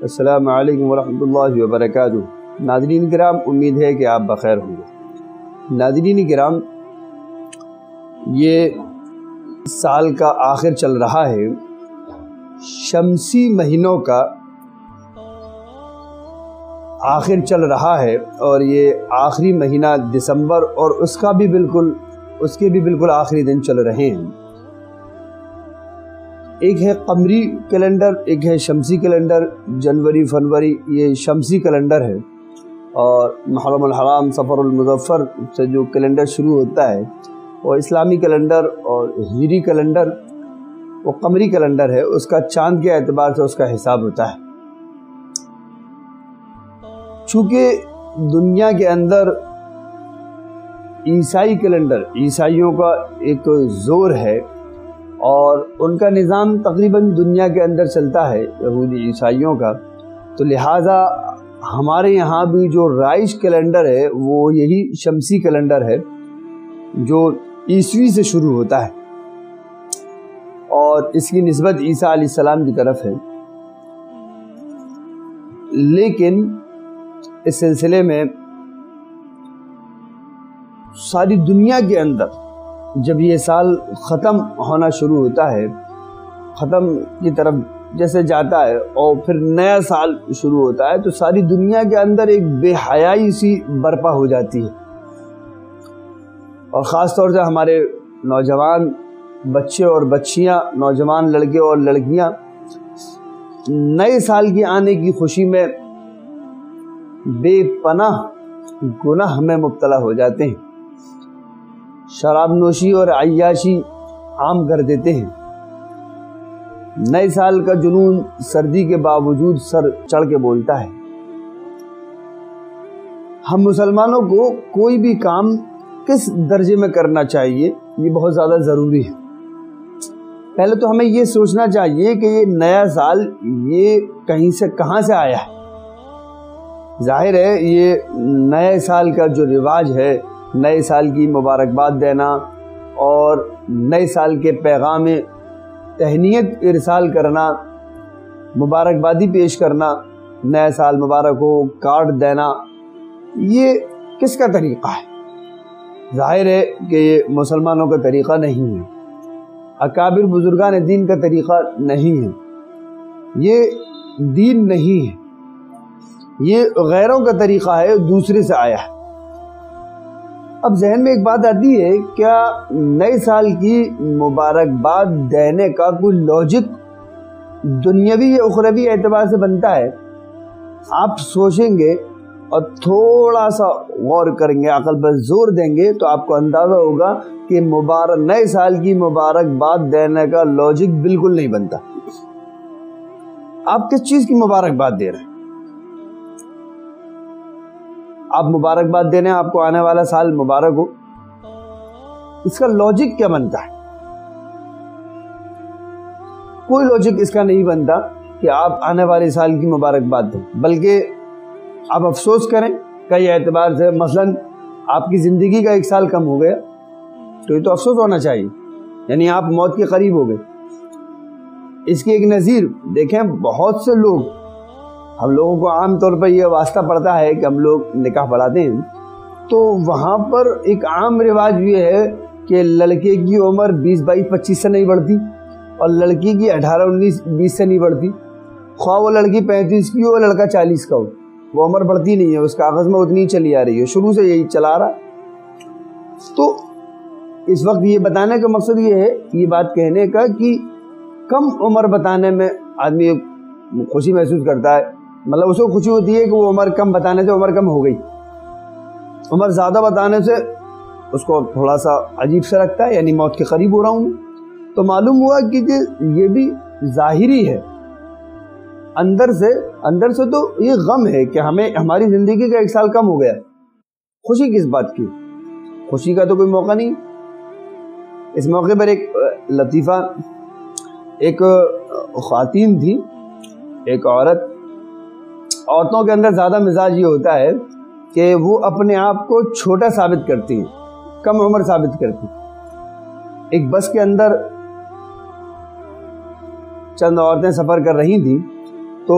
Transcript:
السلام علیکم ورحمۃ اللہ وبرکاتہ۔ ناظرین کرام، امید ہے کہ آپ بخیر ہوں گے۔ ناظرین کرام، یہ سال کا آخر چل رہا ہے، شمسی مہینوں کا آخر چل رہا ہے، اور یہ آخری مہینہ دسمبر اور اس کے بھی بالکل آخری دن چل رہے ہیں۔ ایک ہے قمری کیلنڈر، ایک ہے شمسی کیلنڈر۔ جنوری فروری یہ شمسی کیلنڈر ہے، اور محرم الحرام صفر المظفر سے جو کیلنڈر شروع ہوتا ہے وہ اسلامی کیلنڈر، اور ہجری کیلنڈر وہ قمری کیلنڈر ہے، اس کا چاند کے اعتبار سے اس کا حساب ہوتا ہے۔ چونکہ دنیا کے اندر عیسائی کیلنڈر، عیسائیوں کا ایک زور ہے، اور ان کا نظام تقریباً دنیا کے اندر چلتا ہے، یہودی عیسائیوں کا، تو لہٰذا ہمارے یہاں بھی جو رائج کیلنڈر ہے وہ یہی شمسی کیلنڈر ہے جو عیسوی سے شروع ہوتا ہے، اور اس کی نسبت عیسیٰ علیہ السلام کی طرف ہے۔ لیکن اس سلسلے میں ساری دنیا کے اندر جب یہ سال ختم ہونا شروع ہوتا ہے، ختم کی طرف جیسے جاتا ہے اور پھر نیا سال شروع ہوتا ہے، تو ساری دنیا کے اندر ایک بے حیائی سی برپا ہو جاتی ہے، اور خاص طور سے ہمارے نوجوان بچے اور بچیاں، نوجوان لڑکے اور لڑکیاں نئے سال کی آنے کی خوشی میں بے پناہ گناہ میں مبتلا ہو جاتے ہیں، شراب نوشی اور عیاشی عام کر دیتے ہیں۔ نئے سال کا جنون سردی کے باوجود سر چڑھ کے بولتا ہے۔ ہم مسلمانوں کو کوئی بھی کام کس درجے میں کرنا چاہیے، یہ بہت زیادہ ضروری ہے۔ پہلے تو ہمیں یہ سوچنا چاہیے کہ یہ نیا سال یہ کہیں سے کہاں سے آیا ہے۔ ظاہر ہے یہ نئے سال کا جو رواج ہے، نئے سال کی مبارکباد دینا اور نئے سال کے پیغام تہنیت ارسال کرنا، مبارکبادی پیش کرنا، نیا سال مبارک ہو، کارڈ دینا، یہ کس کا طریقہ ہے؟ ظاہر ہے کہ یہ مسلمانوں کا طریقہ نہیں ہے، اکابر بزرگان دین کا طریقہ نہیں ہے، یہ دین نہیں ہے، یہ غیروں کا طریقہ ہے، دوسرے سے آیا ہے۔ اب ذہن میں ایک بات آتی ہے، کیا نئے سال کی مبارکباد دینے کا کوئی لاجک دنیاوی یا اخروی اعتبار سے بنتا ہے؟ آپ سوچیں گے اور تھوڑا سا غور کریں گے، عقل پر زور دیں گے، تو آپ کو اندازہ ہوگا کہ نئے سال کی مبارکباد دینے کا لاجک بالکل نہیں بنتا۔ آپ کس چیز کی مبارکباد دے رہے ہیں؟ آپ مبارکباد دے رہے ہیں آپ کو آنے والا سال مبارک ہو، اس کا لاجک کیا بنتا ہے؟ کوئی لاجک اس کا نہیں بنتا کہ آپ آنے والے سال کی مبارکباد دیں، بلکہ آپ افسوس کریں کئی اعتبار سے۔ مثلا آپ کی زندگی کا ایک سال کم ہو گیا تو یہ تو افسوس ہونا چاہیے، یعنی آپ موت کے قریب ہو گئے۔ اس کی ایک نظیر دیکھیں، بہت سے لوگ، ہم لوگوں کو عام طور پر یہ واسطہ پڑتا ہے کہ ہم لوگ نکاح پڑھاتے ہیں، تو وہاں پر ایک عام رواج یہ ہے کہ لڑکے کی عمر 20 22 25 سے نہیں بڑھتی، اور لڑکی کی 18 19 20 سے نہیں بڑھتی، خواہ وہ لڑکی 35 کی ہو لڑکا 40 کا ہو، وہ عمر بڑھتی نہیں ہے، اس کاغذ میں اتنی چلی آ رہی ہے، شروع سے یہی چلا رہا۔ تو اس وقت یہ بتانے کا مقصد یہ ہے، یہ بات کہنے کا، کہ کم عمر بتانے میں آدمی خوشی محسوس کرتا ہے، مطلب اس کو خوشی ہوتی ہے کہ وہ عمر کم بتانے سے عمر کم ہو گئی، عمر زیادہ بتانے سے اس کو تھوڑا سا عجیب سا لگتا ہے، یعنی موت کے قریب ہو رہا ہوں۔ تو معلوم ہوا کہ یہ بھی ظاہری ہے، اندر سے تو یہ غم ہے کہ ہماری زندگی کا ایک سال کم ہو گیا۔ خوشی کس بات کی؟ خوشی کا تو کوئی موقع نہیں۔ اس موقع پر ایک لطیفہ، ایک خواتین تھی، ایک عورتوں کے اندر زیادہ مزاج یہ ہوتا ہے کہ وہ اپنے آپ کو چھوٹا ثابت کرتی ہیں، کم عمر ثابت کرتی۔ ایک بس کے اندر چند عورتیں سفر کر رہی تھیں، تو